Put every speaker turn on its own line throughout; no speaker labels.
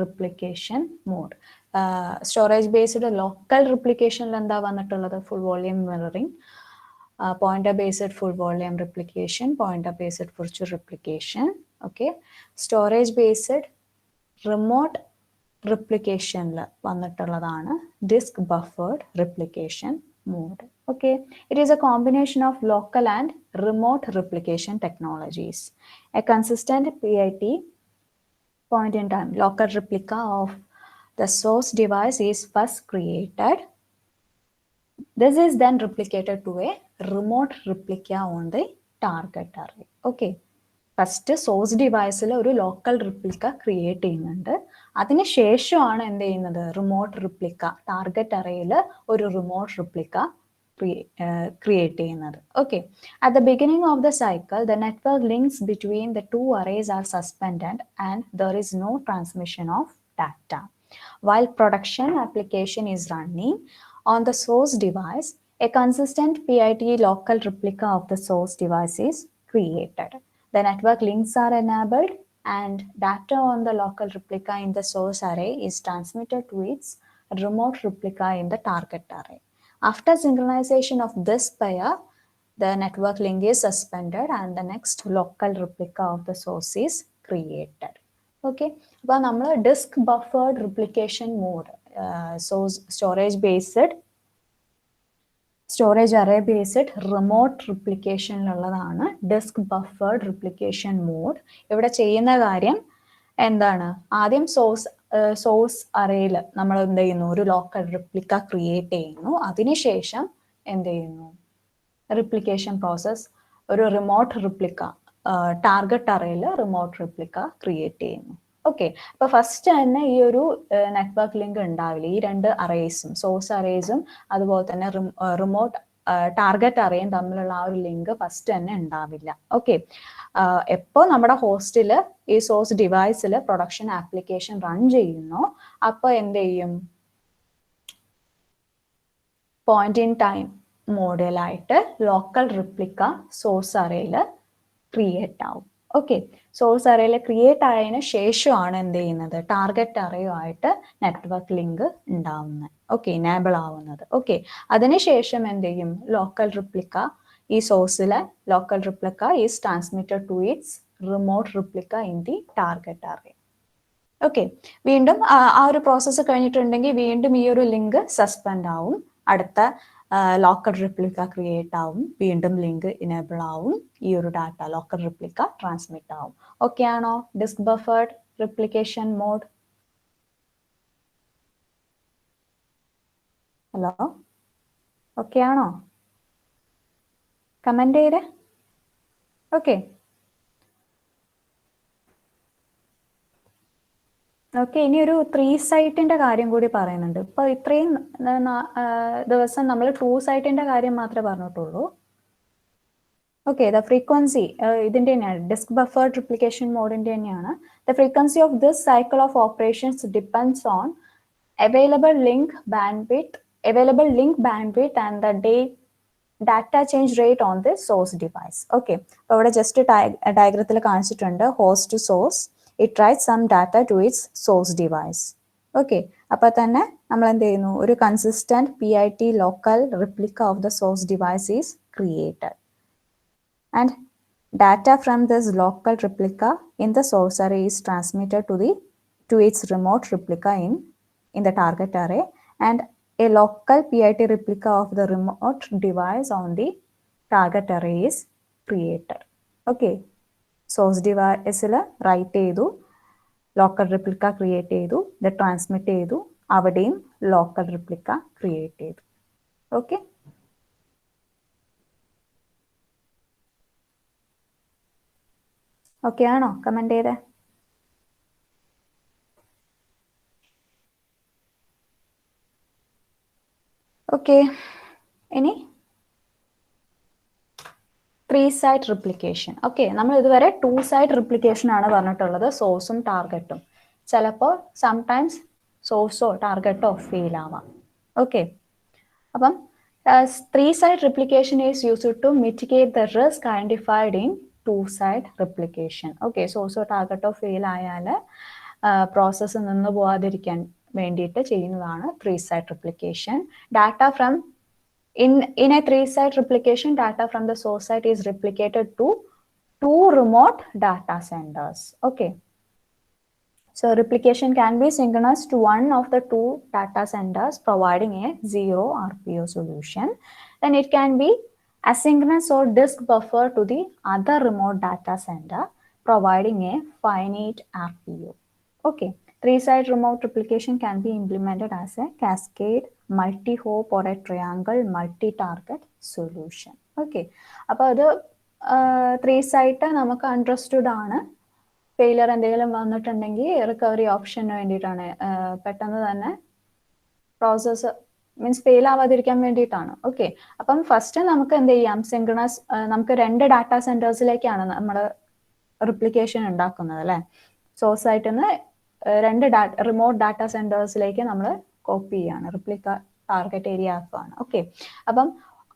replication mode. Storage based local replication എന്താ വന്നിട്ടുള്ളത് full volume mirroring, pointer based full volume replication, pointer based virtual replication. Okay, storage based remote replication വന്നിട്ടുള്ളതാണ് disk buffered replication mode. Okay, it is a combination of local and remote replication technologies. A consistent PIT, point in time local replica of the source device is first created. This is then replicated to a remote replica on the target array. Okay, first source ഡിവൈസിൽ ഒരു local replica create ചെയ്യുന്നുണ്ട്. അതിനുശേഷമാണ് എന്ത് ചെയ്യുന്നത്, remote replica target അറേയിൽ ഒരു remote replica create ചെയ്യുന്നത്. Okay, at the beginning of the cycle the network links between the two arrays are suspended and there is no transmission of data. While production application is running on the source device, a consistent PIT local replica of the source device is created. The network links are enabled and data on the local replica in the source array is transmitted to its remote replica in the target array. After synchronization of this pair, the network link is suspended and the next local replica of the source is created. Okay, അപ്പോൾ നമ്മൾ disk buffered replication mode, storage array based remote റിപ്ലിക്കേഷനിലുള്ളതാണ് disk buffered replication mode. ഇവിടെ ചെയ്യുന്ന കാര്യം എന്താണ്, ആദ്യം source അറേയിൽ നമ്മൾ എന്ത് ചെയ്യുന്നു, ഒരു ലോക്കൽ റിപ്ലിക്ക ക്രിയേറ്റ് ചെയ്യുന്നു. അതിനുശേഷം എന്ത് ചെയ്യുന്നു, റിപ്ലിക്കേഷൻ പ്രോസസ് ഒരു റിമോട്ട് റിപ്ലിക്ക ടാർഗറ്റ് അറേയിൽ റിമോട്ട് റിപ്ലിക്ക ക്രിയേറ്റ് ചെയ്യുന്നു. ഓക്കെ, അപ്പൊ ഫസ്റ്റ് തന്നെ ഈ ഒരു നെറ്റ്വർക്ക് ലിങ്ക് ഉണ്ടാവില്ല. ഈ രണ്ട് അറേസും സോഴ്സ് അറേസും അതുപോലെ തന്നെ റിമോട്ട് ടാർഗറ്റ് അറേയും തമ്മിലുള്ള ആ ഒരു ലിങ്ക് ഫസ്റ്റ് തന്നെ ഉണ്ടാവില്ല. ഓക്കെ, എപ്പോൾ നമ്മുടെ ഹോസ്റ്റിൽ ഈ സോഴ്സ് ഡിവൈസിൽ പ്രൊഡക്ഷൻ ആപ്ലിക്കേഷൻ റൺ ചെയ്യുന്നോ അപ്പൊ എന്ത് ചെയ്യും, പോയിന്റ് ഇൻ ടൈം മോഡലായിട്ട് ലോക്കൽ റിപ്ലിക്ക സോഴ്സ് അറേയിൽ ക്രിയേറ്റ് ആവും. ഓക്കെ, സോഴ്സ് അറേയിൽ ക്രിയേറ്റ് ആയതിനു ശേഷമാണ് എന്ത് ചെയ്യുന്നത്, ടാർഗറ്റ് അറേയുമായിട്ട് നെറ്റ്വർക്ക് ലിങ്ക് ഉണ്ടാവുന്നത്. ഓക്കെ, ഇനേബിൾ ആവുന്നത്. ഓക്കെ, അതിനുശേഷം എന്ത് ചെയ്യും, ലോക്കൽ റിപ്ലിക്ക ഈ സോഴ്സിലെ local replica is transmitted to its remote replica in the target array. Okay, വീണ്ടും ആ ഒരു പ്രോസസ്സ് കഴിഞ്ഞിട്ടുണ്ടെങ്കിൽ വീണ്ടും ഈ ഒരു ലിങ്ക് സസ്പെൻഡ് ആവും, അടുത്ത ലോക്കൽ റിപ്ലിക്ക ക്രിയേറ്റ് ആവും, വീണ്ടും ലിങ്ക് ഇനേബിൾ ആവും, ഈ ഒരു ഡാറ്റ ലോക്കൽ റിപ്ലിക്ക ട്രാൻസ്മിറ്റ് ആവും. ഓക്കെ ആണോ disk buffered replication mode? Hello, okay ആണോ? കമന്റ് ചെയ്തേ. ഓക്കെ ഓക്കെ, ഇനി ഒരു 3 സൈറ്റിന്റെ കാര്യം കൂടി പറയുന്നുണ്ട്. ഇപ്പൊ ഇത്രയും ദിവസം നമ്മൾ 2 സൈറ്റിന്റെ കാര്യം മാത്രമേ പറഞ്ഞിട്ടുള്ളൂ. ഓക്കെ, ദ ഫ്രീക്വൻസി ഇതിന്റെ തന്നെയാണ്, ഡിസ്ക് ബഫേർഡ് റിപ്ലിക്കേഷൻ മോഡിന്റെ തന്നെയാണ്. The frequency of this cycle of operations depends on available link bandwidth and the data change rate on the source device. Okay, അപ്പോൾ ഇവിടെ ജസ്റ്റ് ഡയഗ്രത്തിൽ കാണിച്ചിട്ടുണ്ട് host to source. It writes some data to its source device. Okay, അപ്പോൾ തന്നെ നമ്മൾ എന്ത് ചെയ്യുന്നു, ഒരു consistent PIT local replica of the source device is created and data from this local replica in the source array is transmitted to its remote replica in the target array and a local PIT replica of the remote device on the target array is created. Okay, source ഡിവൈസിൽ write ചെയ്തു, local replica create ചെയ്തു, ഇത് transmit ചെയ്തു, അവിടെയും local replica create ചെയ്തു. Okay, okay ആണോ? Comment ചെയ്തേ. Okay, ഇനി 3 സൈറ്റ് റിപ്ലിക്കേഷൻ. ഓക്കെ, നമ്മൾ ഇതുവരെ 2 സൈറ്റ് റിപ്ലിക്കേഷൻ ആണ് പറഞ്ഞിട്ടുള്ളത്, സോഴ്സും ടാർഗറ്റും. ചിലപ്പോൾ സംടൈംസ് സോഴ്സോ ടാർഗറ്റോ ഫെയിൽ ആവാം. ഓക്കെ, അപ്പം 3 site replication is used to mitigate the risk identified in 2 site replication. Okay, സോഴ്സോ ടാർഗറ്റോ ഫെയിൽ ആയാൽ പ്രോസസ്സ് നിന്ന് പോവാതിരിക്കാൻ വേണ്ടിയിട്ട് ചെയ്യുന്നതാണ് 3-side replication. Data from in a 3-side replication, data from the source site is replicated to 2 remote data centers. Okay. So replication can be synchronous to one of the 2 data centers providing a 0 RPO solution. Then it can be asynchronous or disk buffer to the other remote data center providing a finite RPO. Okay. 3-side remote replication can be implemented as a cascade, multi-hop or a triangle multi-target solution. Okay. അപ്പോൾ അത് 3-side നമുക്ക് understood ആണ്. Failure എന്തെങ്കിലും വന്നിട്ടുണ്ടെങ്കിൽ recovery ഓപ്ഷന് വേണ്ടിയിട്ടാണ്, പെട്ടെന്ന് തന്നെ process means fail ആവാതിരിക്കാൻ വേണ്ടിയിട്ടാണ്. ഓക്കെ. അപ്പം ഫസ്റ്റ് നമുക്ക് എന്ത് ചെയ്യാം, സിങ്ക്രണസ് നമുക്ക് 2 ഡാറ്റാ സെന്റേഴ്സിലേക്കാണ് നമ്മൾ റിപ്ലിക്കേഷൻ ഉണ്ടാക്കുന്നത് അല്ലേ. സോഴ്സ് ആയിട്ട് നിന്ന് 2 റിമോട്ട് ഡാറ്റാ സെന്റേഴ്സിലേക്ക് നമ്മൾ കോപ്പി ചെയ്യാണ്, ടാർഗറ്റ് ഏരിയ ആക്കുകയാണ്. ഓക്കെ. അപ്പം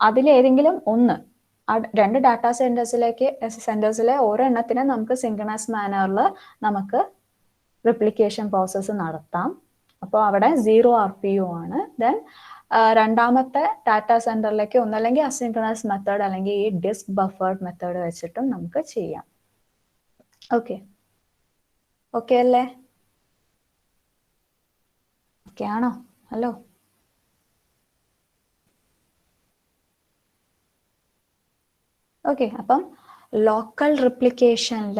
അതിലേതെങ്കിലും ഒന്ന് 2 ഡാറ്റാ സെന്റേഴ്സിലെ ഓരോ എണ്ണത്തിന് നമുക്ക് സിങ്ക്രണസ് മാനറിൽ നമുക്ക് റിപ്ലിക്കേഷൻ പ്രോസസ്സ് നടത്താം. അപ്പോൾ അവിടെ 0 RPO ആണ്. ദെൻ രണ്ടാമത്തെ ഡാറ്റാ സെന്ററിലേക്ക് ഒന്നല്ലെങ്കിൽ അസിൻക്രണസ് മെത്തേഡ് അല്ലെങ്കിൽ ഈ ഡിസ്ക് ബഫേർഡ് മെത്തേഡ് വെച്ചിട്ടും നമുക്ക് ചെയ്യാം. ഓക്കെ. ഓക്കെ അല്ലേ? ഓക്കെ ആണോ? ഹലോ. ഓക്കെ. അപ്പം ലോക്കൽ റിപ്ലിക്കേഷനിൽ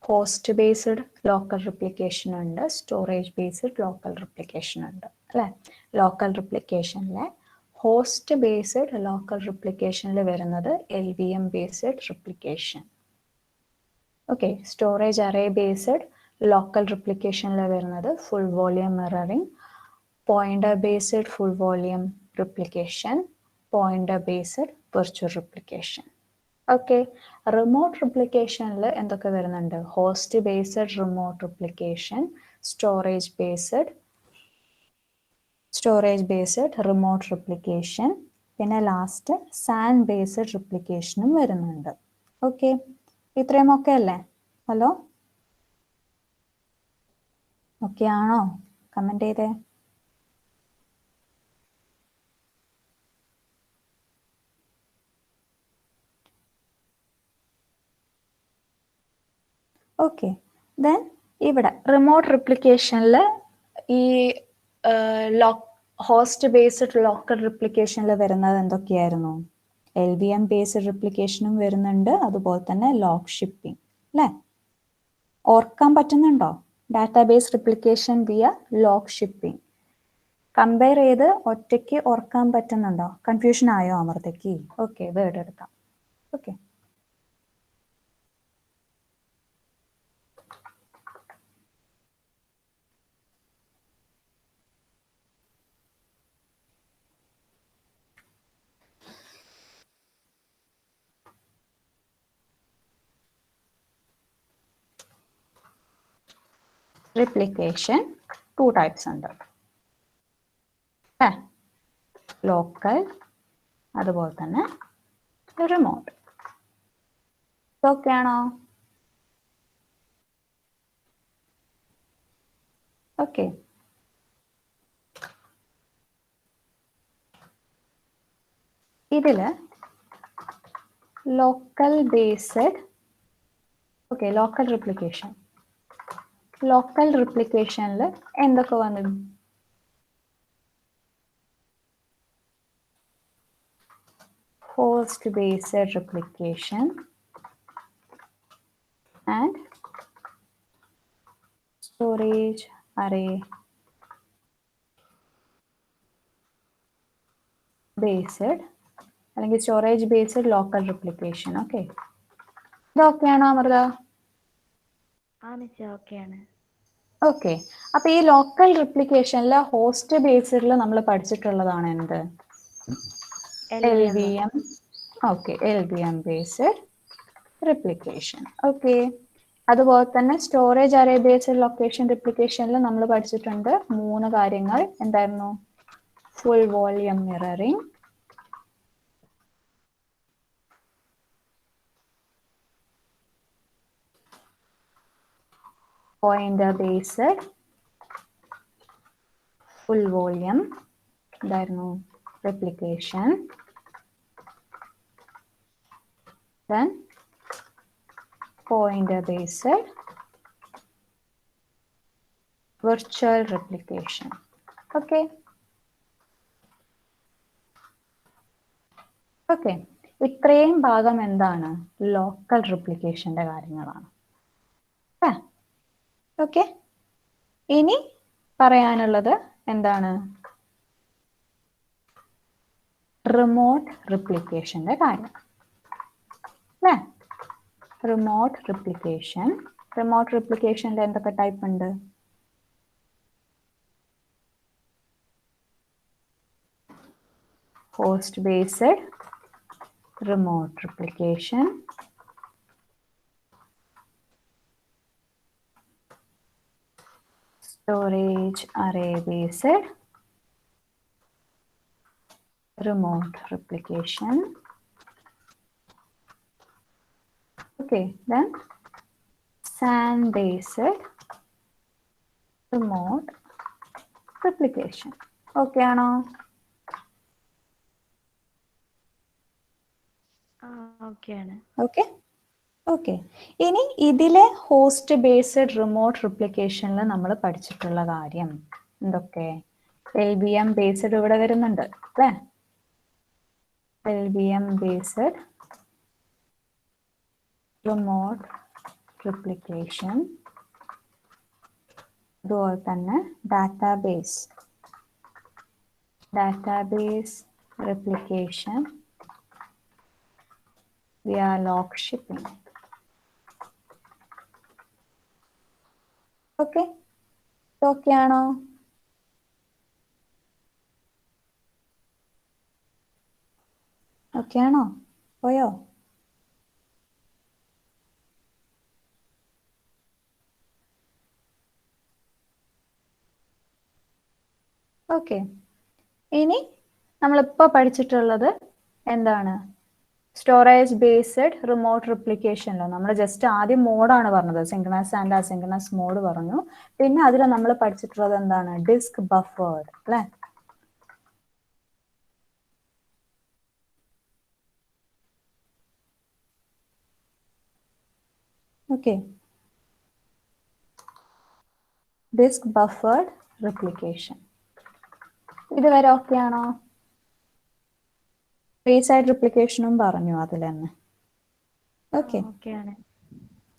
ഹോസ്റ്റ് ബേസ്ഡ് ലോക്കൽ റിപ്ലിക്കേഷൻ ഉണ്ട്, സ്റ്റോറേജ് ബേസ്ഡ് ലോക്കൽ റിപ്ലിക്കേഷൻ ഉണ്ട് അല്ലേ. ലോക്കൽ റിപ്ലിക്കേഷനിലെ ഹോസ്റ്റ് ബേസ്ഡ് ലോക്കൽ റിപ്ലിക്കേഷനിൽ വരുന്നത് LVM based replication. Okay. Storage array based local റിപ്ലിക്കേഷനിൽ വരുന്നത് full volume mirroring, pointer based full volume replication, pointer based virtual replication. Okay. Remote റിപ്ലിക്കേഷനിൽ എന്തൊക്കെ വരുന്നുണ്ട്? Host based remote replication, storage based remote replication, പിന്നെ last San based റിപ്ലിക്കേഷനും വരുന്നുണ്ട്. Okay. ഇത്രയും ഒക്കെ അല്ലേ? ഹലോ. ഓക്കെ ആണോ? കമന്റ് ചെയ്തേ. ഓക്കെ. ദെൻ ഇവിടെ റിമോട്ട് റിപ്ലിക്കേഷനിൽ ഈ ഹോസ്റ്റ് ബേസ്ഡ് ലോക്കൽ റിപ്ലിക്കേഷനിൽ വരുന്നത് എന്തൊക്കെയായിരുന്നു? LVM ബേസ്ഡ് റിപ്ലിക്കേഷനും വരുന്നുണ്ട്, അതുപോലെ തന്നെ ലോക്ക് ഷിപ്പിംഗ് അല്ലേ. ഓർക്കാൻ പറ്റുന്നുണ്ടോ? Database replication via log shipping compare ചെയ്ത് ഒറ്റയ്ക്ക് ഓർക്കാൻ പറ്റുന്നുണ്ടോ? കൺഫ്യൂഷൻ ആയോ അമൃതയ്ക്ക്? ഓക്കെ. വേർഡ് എടുക്കാം. ഓക്കെ. റിപ്ലിക്കേഷൻ 2 ടൈപ്സ് ഉണ്ട്, ലോക്കൽ അതുപോലെ തന്നെ റിമോട്ട്. ഓക്കെ ആണോ? ഓക്കെ. ഇതില് ലോക്കൽ ബേസ്ഡ് ലോക്കൽ റിപ്ലിക്കേഷനിൽ എന്തൊക്കെ വന്നു? host based replication and storage array based അല്ലെങ്കിൽ storage based local replication. Okay. ഇതൊക്കെയാണോ അമൃത? ഓക്കെ. അപ്പൊ ഈ ലോക്കൽ റിപ്ലിക്കേഷനിൽ ഹോസ്റ്റ് ബേസ്ഡിൽ നമ്മൾ പഠിച്ചിട്ടുള്ളതാണ് എന്ത്? LVM. Okay. LVM based replication. Okay. അതുപോലെ തന്നെ സ്റ്റോറേജ് അറേ ബേസ്ഡ് ലൊക്കേഷൻ റിപ്ലിക്കേഷനിൽ നമ്മൾ പഠിച്ചിട്ടുണ്ട് 3 കാര്യങ്ങൾ. എന്തായിരുന്നു? Full volume mirroring, pointer based full volume replication, then pointer based virtual replication. Okay. Okay, ഇത്രയും ഭാഗം എന്താണ്? ലോക്കൽ റിപ്ലിക്കേഷന്റെ കാര്യങ്ങളാണ്. ഓക്കെ, ഇനി പറയാനുള്ളത് എന്താണ്? റിമോട്ട് റിപ്ലിക്കേഷന്റെ കാര്യം അല്ലേ? റിമോട്ട് റിപ്ലിക്കേഷനിൽ എന്തൊക്കെ ടൈപ്പ് ഉണ്ട്? Host based remote replication, storage array based remote replication. Okay, then SAN based remote replication. Okay ആണോ? ഓക്കെ ഓക്കെ, ഇനി ഇതിലെ ഹോസ്റ്റ് ബേസ്ഡ് റിമോട്ട് റിപ്ലിക്കേഷനിൽ നമ്മൾ പഠിച്ചിട്ടുള്ള കാര്യം എന്തൊക്കെ? LVM ബേസ്ഡ് ഇവിടെ വരുന്നുണ്ട് അല്ലേ? LVM ബേസ്ഡ് റിമോട്ട് റിപ്ലിക്കേഷൻ, അതുപോലെ തന്നെ database replication via log shipping. Okay, okay ആണോ? ഓക്കെ ആണോ? പോയോ? ഓക്കെ, ഇനി നമ്മളിപ്പോൾ പഠിച്ചിട്ടുള്ളത് എന്താണ്? സ്റ്റോറേജ് ബേസ്ഡ് റിമോട്ട് റിപ്ലിക്കേഷനിലോ നമ്മൾ ജസ്റ്റ് ആദ്യം മോഡാണ് പറഞ്ഞത്, സിങ്ക്രണസ് ആൻഡ് അസിങ്ക്രണസ് മോഡ് പറഞ്ഞു. പിന്നെ അതിൽ നമ്മൾ പഠിച്ചിട്ടുള്ളത് എന്താണ്? ഡിസ്ക് ബഫേർഡ് അല്ലേ? ഓക്കെ, ഡിസ്ക് ബഫേർഡ് റിപ്ലിക്കേഷൻ ഇതുവരെ ഓക്കെ ആണോ? ഫ്രീ സൈഡ് റിപ്ലിക്കേഷനും പറഞ്ഞു അതിൽ തന്നെ. ഓക്കെ,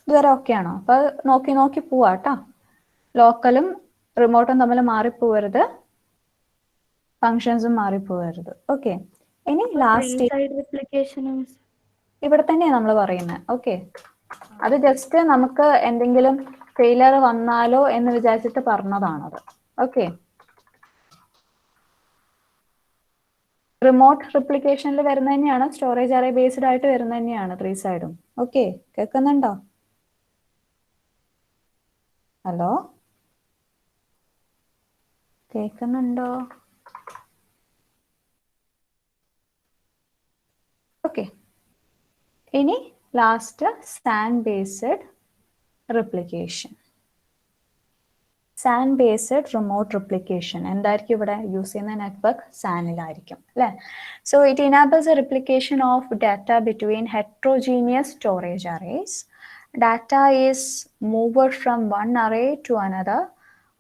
ഇതുവരെ ഓക്കെ ആണോ? അപ്പൊ നോക്കി നോക്കി പോവാട്ടാ. ലോക്കലും റിമോട്ടും തമ്മിൽ മാറിപ്പോവരുത്, ഫങ്ഷൻസും മാറിപ്പോവരുത്. ഓക്കെ, ഇനി ലാസ്റ്റ് ഇവിടെ തന്നെയാണ് നമ്മൾ പറയുന്നത്. ഓക്കെ, അത് ജസ്റ്റ് നമുക്ക് എന്തെങ്കിലും ഫെയിലർ വന്നാലോ എന്ന് വിചാരിച്ചിട്ട് പറഞ്ഞതാണത്. ഓക്കെ, റിമോട്ട് റിപ്ലിക്കേഷനിൽ വരുന്ന തന്നെയാണ്, സ്റ്റോറേജ് അറേ ബേസ്ഡ് ആയിട്ട് വരുന്ന തന്നെയാണ് 3 സൈഡും. ഓക്കെ, കേൾക്കുന്നുണ്ടോ? ഹലോ, കേൾക്കുന്നുണ്ടോ? ഓക്കെ, ഇനി last SAN based replication. SAN based remote replication എന്തായിരിക്കും ഇവിടെ യൂസ് ചെയ്യുന്ന? നെറ്റ്വർക്ക് SANിലായിരിക്കും അല്ലേ? So it enables a replication of data between heterogeneous storage arrays. Data is moved from one array to another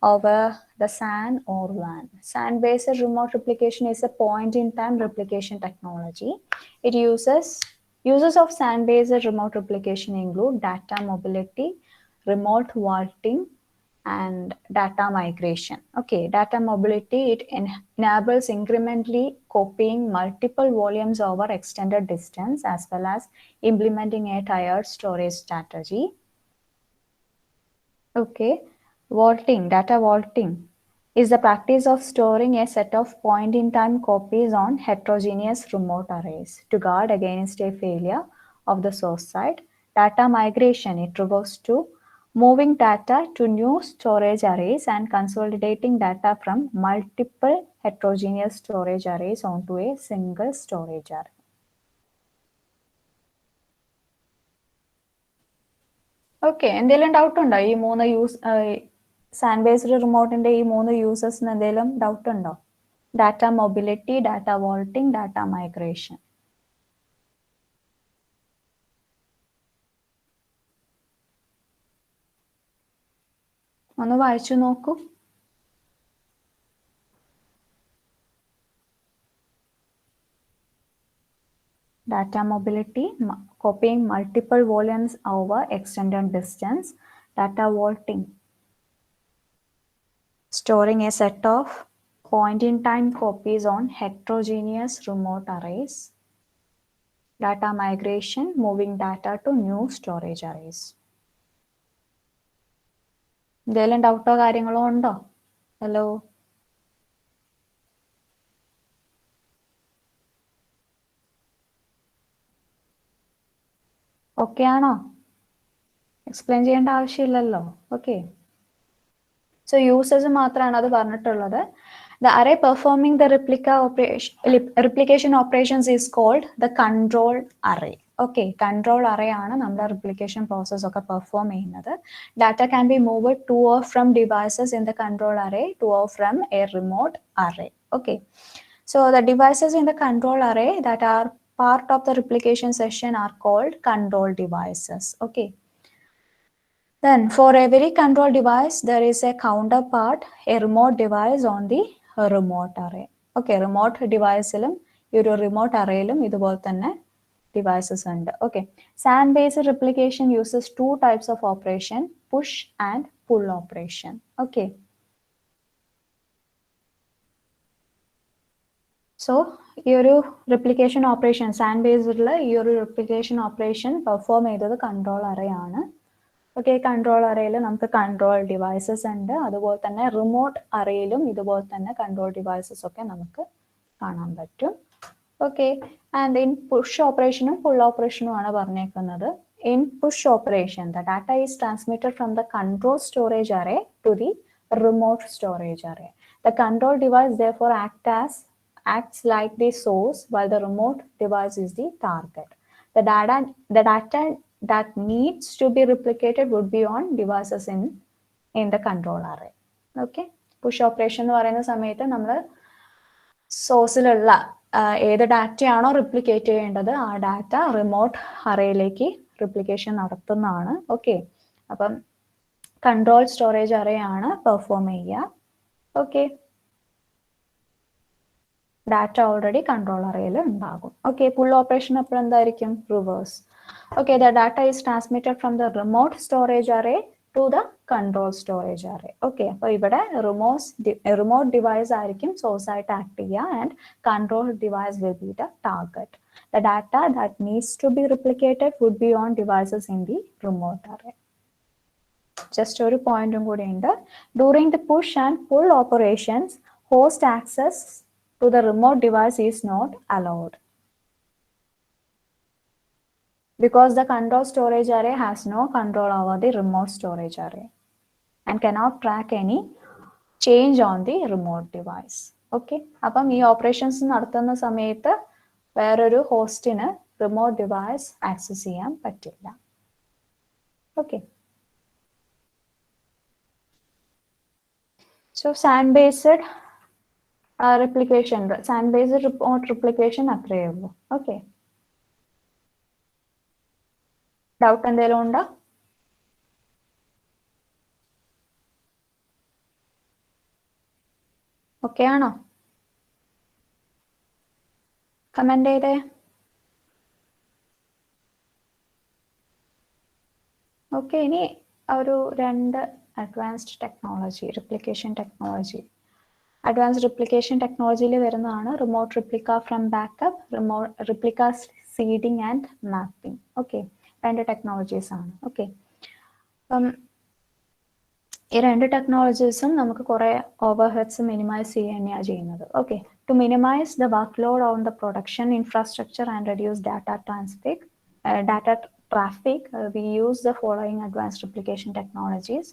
over the SAN or WAN. SAN based remote replication is a point-in-time replication technology. It uses of SAN based remote replication include data mobility, remote vaulting, and data migration. Okay, data mobility, it enables incrementally copying multiple volumes over extended distance as well as implementing a tiered storage strategy. Okay, vaulting, data vaulting is the practice of storing a set of point-in-time copies on heterogeneous remote arrays to guard against a failure of the source side. Data migration, it refers to moving data to new storage arrays and consolidating data from multiple heterogeneous storage arrays onto a single storage array. Okay, എന്തെങ്കിലും doubt ഉണ്ടോ ഈ 3 use sand based റിമോട്ടിന്റെ ഈ 3 യൂസസിന് എന്തെങ്കിലും doubt ഉണ്ടോ? Data mobility, data vaulting, data migration. ഒന്ന് വായിച്ചു നോക്കൂ. Data mobility, copying multiple volumes over extended distance. Data vaulting, storing a set of point-in-time copies on heterogeneous remote arrays. Data migration, moving data to new storage arrays. എന്തെങ്കിലും ഡൗട്ടോ കാര്യങ്ങളോ ഉണ്ടോ? Hello, okay ആണോ? Explain ചെയ്യേണ്ട ആവശ്യമില്ലല്ലോ. Okay, so users മാത്രമാണ് അത് പറഞ്ഞിട്ടുള്ളത്. The array performing the replication operations is called the control array. Okay, control array ആണ് നമ്മുടെ replication process ഒക്കെ perform ചെയ്യുന്നത്. Data can be moved to or from devices in the control array to or from a remote array. Okay, so the devices in the control array that are part of the replication session are called control devices. Okay. Then for every control device, there is a counterpart, a remote device on the remote array. Okay, remote device ilum oru remote array ilum idupole thanne devices undu. Okay, SAN based replication uses two types of operation, push and pull operation. Okay, so your replication operation SAN based la your replication operation perform ചെയ്തത് control array ആണ്. Okay, control അറേയിൽ നമുക്ക് control devices ഉണ്ട്. അതുപോലെ തന്നെ remote അറേയിലും ഇതുപോലെ തന്നെ control devices ഒക്കെ നമുക്ക് കാണാൻ പറ്റും. ഓക്കെ, ആൻഡ് ഇൻ പുഷ് ഓപ്പറേഷനും ഫുൾ ഓപ്പറേഷനും ആണ് പറഞ്ഞേക്കുന്നത്. In push operation the data is transmitted from the control storage array to the remote storage array. The control device therefore acts like the source while the remote device is the target. The data that needs to be replicated would be on devices in the control array. Okay, push operation എന്ന് പറയുന്ന സമയത്ത് നമ്മൾ സോഴ്സിലുള്ള ഏത് ഡാറ്റയാണോ replicate ചെയ്യേണ്ടത് ആ data remote അറേയിലേക്ക് replication നടത്തുന്നതാണ്. Okay, അപ്പം control storage array ആണ് പെർഫോം ചെയ്യുക. ഓക്കെ, ഡാറ്റ ഓൾറെഡി കൺട്രോൾ അറേയിൽ ഉണ്ടാകും. ഓക്കെ, പുൾ ഓപ്പറേഷൻ അപ്പോൾ എന്തായിരിക്കും? Reverse. Okay, the data is transmitted from the remote storage array to the control storage array. Okay, so ഇവിടെ remote device ആയിരിക്കും source ആയിട്ട് act ചെയ്യുക and control device will be the target. The data that needs to be replicated would be on devices in the remote array. Just ഒരു പോയിന്റും കൂടി ഉണ്ട്. During the push and pull operations, host access to the remote device is not allowed, because the control storage array has no control over the remote storage array and cannot track any change on the remote device. Okay, അപ്പം ഈ operations നടത്തുന്ന സമയത്ത് വേറൊരു ഹോസ്റ്റിന് remote device access ചെയ്യാൻ പറ്റില്ല. Okay, so sand based replication, sand based remote replication അത്രയേ ഉള്ളൂ. Okay, doubt എന്തെങ്കിലും ഉണ്ടോ? ഓക്കെ ആണോ? കമന്റ് ചെയ്തേ. ഓക്കെ, ഇനി ഒരു 2 advanced technology, replication technology. Advanced replication ടെക്നോളജിയിൽ വരുന്നതാണ് remote replica from backup, replica seeding and mapping. Okay, 2 technologies ആണ്. ഓക്കെ, അപ്പം ഈ 2 ടെക്നോളജീസും നമുക്ക് കുറെ ഓവർഹെഡ്സ് മിനിമൈസ് ചെയ്യുകയാണ് ചെയ്യുന്നത്. Okay, to minimise the workload on the production infrastructure and reduce data traffic, we use the following advanced replication technologies.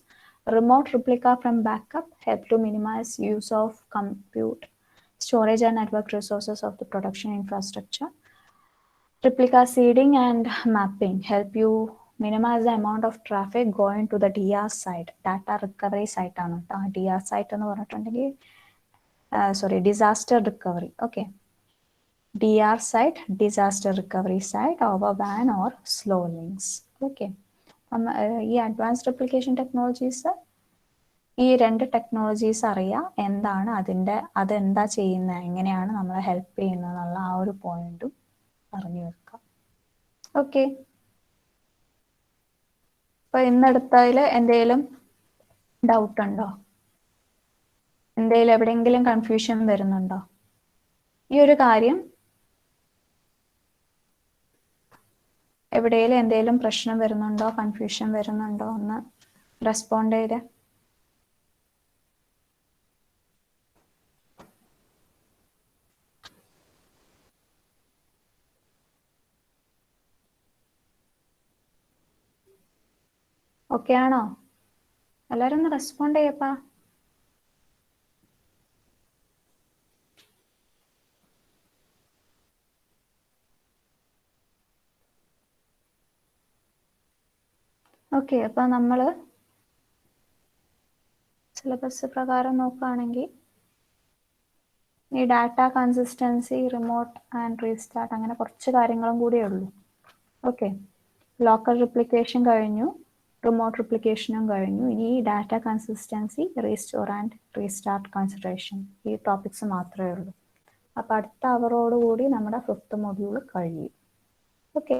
Remote replica from backup help to minimize use of compute, storage and network resources of the production infrastructure. Replica seeding and mapping help you minimise the amount of traffic going to the DR site. Data recovery site ആണ് കേട്ടോ. DR site എന്ന് പറഞ്ഞിട്ടുണ്ടെങ്കിൽ disaster recovery. Okay, DR site, disaster recovery site, over WAN or slow links. Okay. ഈ advanced replication technologies, ഈ രണ്ട് technologies അറിയാം എന്താണ് അതെന്താ ചെയ്യുന്നത്, എങ്ങനെയാണ് നമ്മളെ ഹെൽപ്പ് ചെയ്യുന്നത് എന്നുള്ള ആ ഒരു പോയിന്റും പറഞ്ഞു വെക്കാം. ഓക്കെ, അപ്പൊ ഇന്നെടുത്തതിൽ എന്തെങ്കിലും ഡൗട്ട് ഉണ്ടോ? എന്തെങ്കിലും എവിടെയെങ്കിലും കൺഫ്യൂഷൻ വരുന്നുണ്ടോ? ഈ ഒരു കാര്യം എവിടെയെങ്കിലും എന്തെങ്കിലും പ്രശ്നം വരുന്നുണ്ടോ, കൺഫ്യൂഷൻ വരുന്നുണ്ടോ എന്ന് റെസ്പോണ്ട് ചെയ്തേ. ഓക്കെ ആണോ? എല്ലാവരും ഒന്ന് റെസ്പോണ്ട് ചെയ്യപ്പാ. ഓക്കെ, അപ്പൊ നമ്മൾ സിലബസ് പ്രകാരം നോക്കുകയാണെങ്കിൽ ഈ data consistency, remote and restart, അങ്ങനെ കുറച്ച് കാര്യങ്ങളും കൂടിയേ ഉള്ളൂ. ഓക്കെ, ലോക്കൽ റിപ്ലിക്കേഷൻ കഴിഞ്ഞു, റിമോട്ട് റിപ്ലിക്കേഷനും കഴിഞ്ഞു. ഇനി data consistency, restore and restart consideration, ഈ ടോപ്പിക്സ് മാത്രമേ ഉള്ളൂ. അപ്പം അടുത്ത അവറോടുകൂടി നമ്മുടെ 5th മൊഡ്യൂൾ കഴിയും. ഓക്കെ.